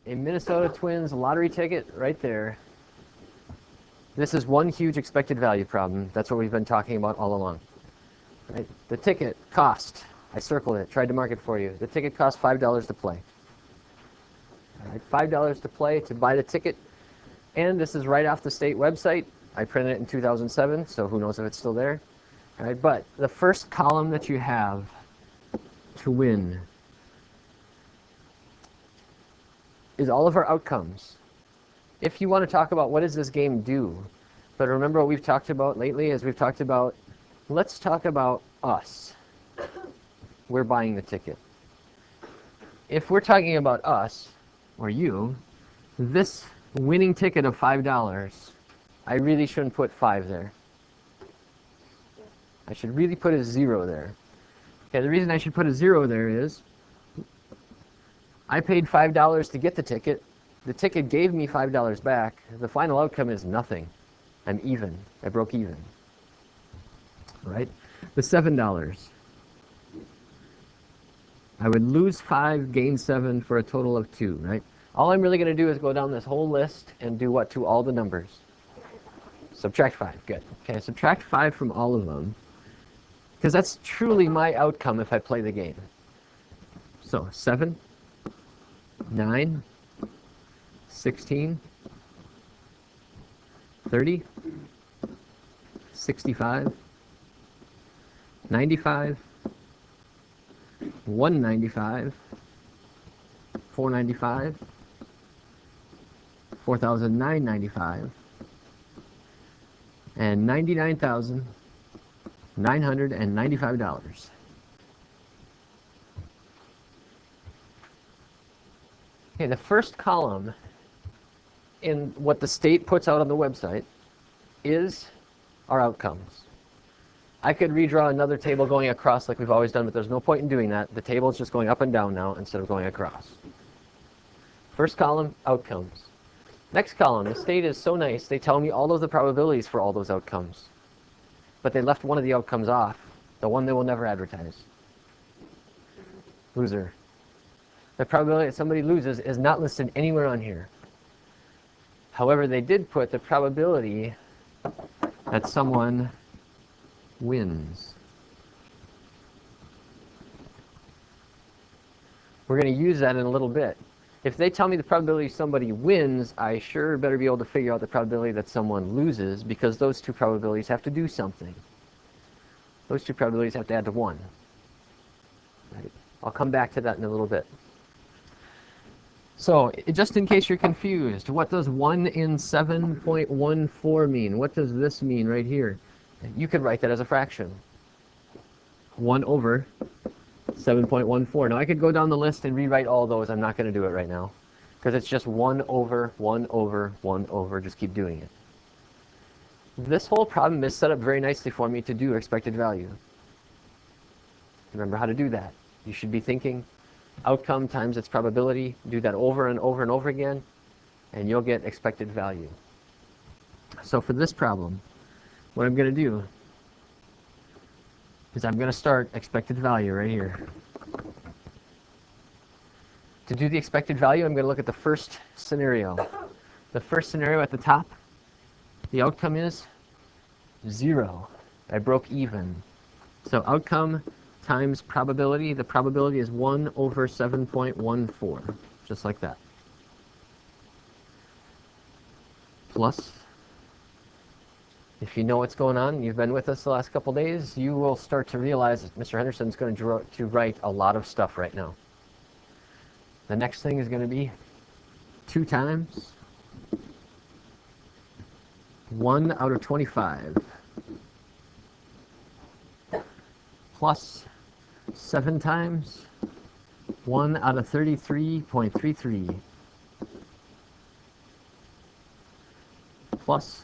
a Minnesota Twins lottery ticket right there. This is one huge expected value problem. That's what we've been talking about all along. Right? The ticket cost, I circled it, tried to mark it for you. The ticket cost $5 to play. All right, $5 to play to buy the ticket. And this is right off the state website. I printed it in 2007, so who knows if it's still there. All right, but the first column that you have to win is all of our outcomes. If you want to talk about what does this game do, but remember what we've talked about lately is we've talked about, let's talk about us. We're buying the ticket. If we're talking about us, or you, this winning ticket of $5, I really shouldn't put 5 there. I should really put a 0 there. Okay, the reason I should put a 0 there is I paid $5 to get the ticket. The ticket gave me $5 back. The final outcome is nothing. I'm even. I broke even. Right? The $7. I would lose 5, gain 7 for a total of 2, right? All I'm really going to do is go down this whole list and do what to all the numbers? Subtract 5. Good. Okay, subtract 5 from all of them, because that's truly my outcome if I play the game. So 7, 9, 16, 30, 65, 95, 195, 495, 4,995, and $99,995. Okay, the first column in what the state puts out on the website is our outcomes. I could redraw another table going across like we've always done, but there's no point in doing that. The table is just going up and down now instead of going across. First column, outcomes. Next column, the state is so nice, they tell me all of the probabilities for all those outcomes. But they left one of the outcomes off, the one they will never advertise. Loser. The probability that somebody loses is not listed anywhere on here. However, they did put the probability that someone wins. We're going to use that in a little bit. If they tell me the probability somebody wins, I sure better be able to figure out the probability that someone loses, because those two probabilities have to do something. Those two probabilities have to add to 1. Right? I'll come back to that in a little bit. So, just in case you're confused, what does 1 in 7.14 mean? What does this mean right here? You could write that as a fraction. 1 over 7.14. Now I could go down the list and rewrite all those. I'm not going to do it right now, because it's just 1 over, 1 over, 1 over. Just keep doing it. This whole problem is set up very nicely for me to do expected value. Remember how to do that. You should be thinking outcome times its probability. Do that over and over and over again, and you'll get expected value. So for this problem, what I'm going to do is I'm going to start expected value right here. To do the expected value, I'm going to look at the first scenario. The first scenario at the top, the outcome is 0. I broke even. So outcome times probability. The probability is 1 over 7.14, just like that. Plus, if you know what's going on, you've been with us the last couple days, you will start to realize that Mr. Henderson's going to write a lot of stuff right now. The next thing is going to be 2 times 1 out of 25 plus 7 times 1 out of 33.33 plus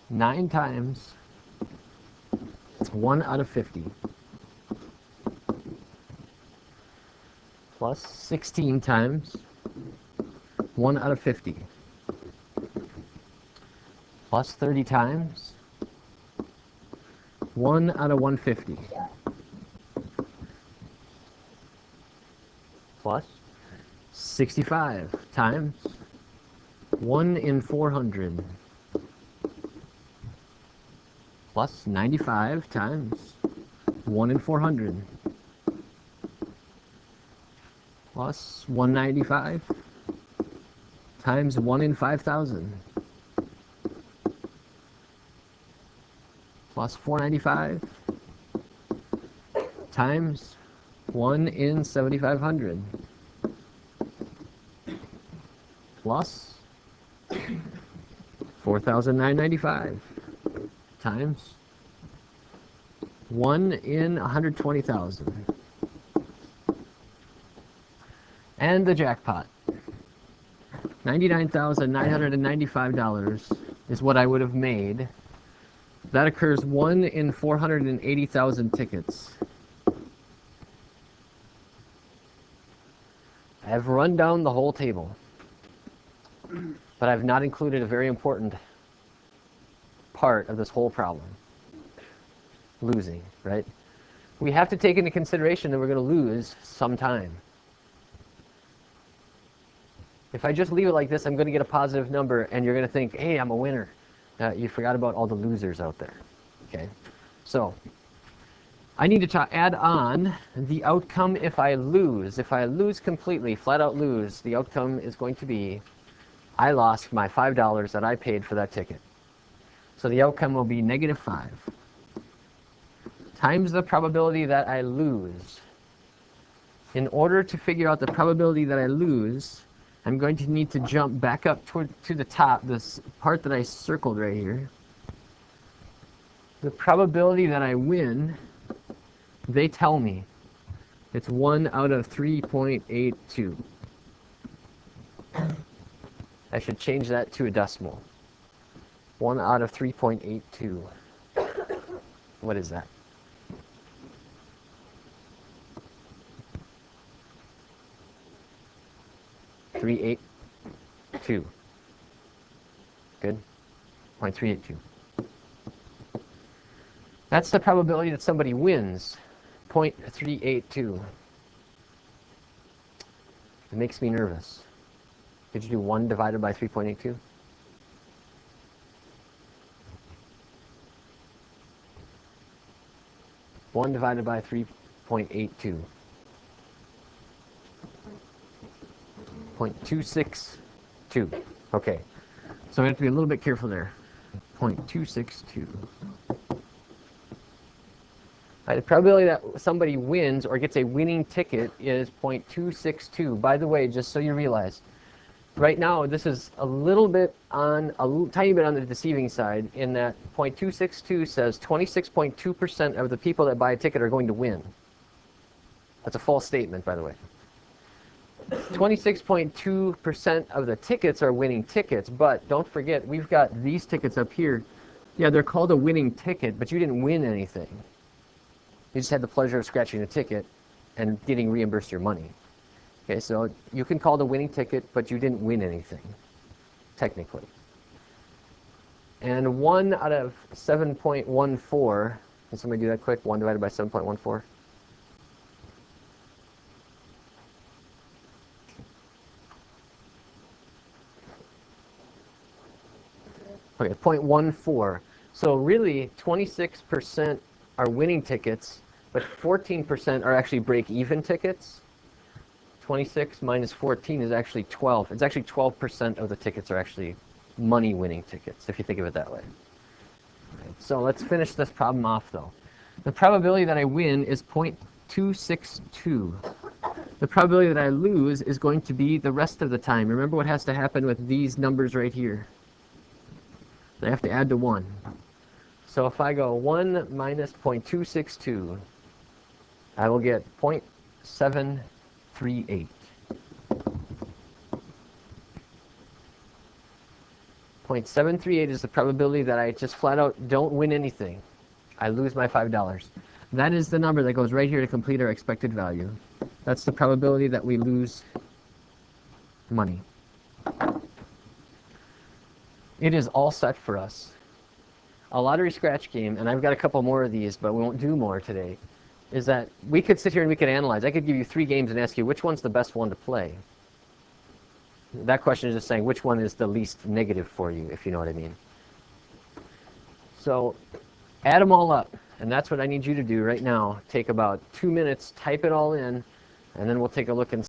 9 times 1 out of 50 plus 16 times 1 out of 50 plus 30 times 1 out of 150 plus 65 times 1 in 400 plus 95 times 1 in 400 plus 195 times 1 in 5,000 plus 495 times 1 in 7,500 plus 4,995 times 1 in 120,000. And the jackpot. $99,995 is what I would have made. That occurs 1 in 480,000 tickets. I have run down the whole table, but I've not included a very important part of this whole problem. Losing, right? We have to take into consideration that we're going to lose sometime. If I just leave it like this, I'm going to get a positive number, and you're going to think, hey, I'm a winner. You forgot about all the losers out there. Okay? So, I need to add on the outcome if I lose. If I lose completely, flat out lose, the outcome is going to be I lost my $5 that I paid for that ticket. So the outcome will be -5 times the probability that I lose. In order to figure out the probability that I lose, I'm going to need to jump back up to the top, this part that I circled right here. The probability that I win, they tell me it's 1 out of 3.82. I should change that to a decimal. 1 out of 3.82. What is that? .382. Good. 0.382. That's the probability that somebody wins. 0.382. It makes me nervous. Did you do 1 divided by 3.82? One divided by 3.82. 0.262. Okay, so we have to be a little bit careful there. 0.262. The probability that somebody wins or gets a winning ticket is 0.262. By the way, just so you realize, right now this is a little bit on, tiny bit on the deceiving side, in that 0.262 says 26.2% of the people that buy a ticket are going to win. That's a false statement, by the way. 26.2% of the tickets are winning tickets, but don't forget, we've got these tickets up here. Yeah, they're called a winning ticket, but you didn't win anything. You just had the pleasure of scratching a ticket and getting reimbursed your money. Okay, so you can call it a winning ticket, but you didn't win anything, technically. And 1 out of 7.14, can somebody do that quick? 1 divided by 7.14? Okay, 0.14. So really, 26% are winning tickets, but 14% are actually break-even tickets. 26 minus 14 is actually 12. It's actually 12% of the tickets are actually money-winning tickets, if you think of it that way. Right, so let's finish this problem off, though. The probability that I win is 0.262. The probability that I lose is going to be the rest of the time. Remember what has to happen with these numbers right here. They have to add to 1. So if I go 1 minus 0.262, I will get 0.738. 0.738 is the probability that I just flat out don't win anything. I lose my $5. That is the number that goes right here to complete our expected value. That's the probability that we lose money. It is all set for us. A lottery scratch game, and I've got a couple more of these, but we won't do more today, is that we could sit here and we could analyze. I could give you 3 games and ask you which one's the best one to play. That question is just saying which one is the least negative for you, if you know what I mean. So add them all up, and that's what I need you to do right now. Take about 2 minutes, type it all in, and then we'll take a look and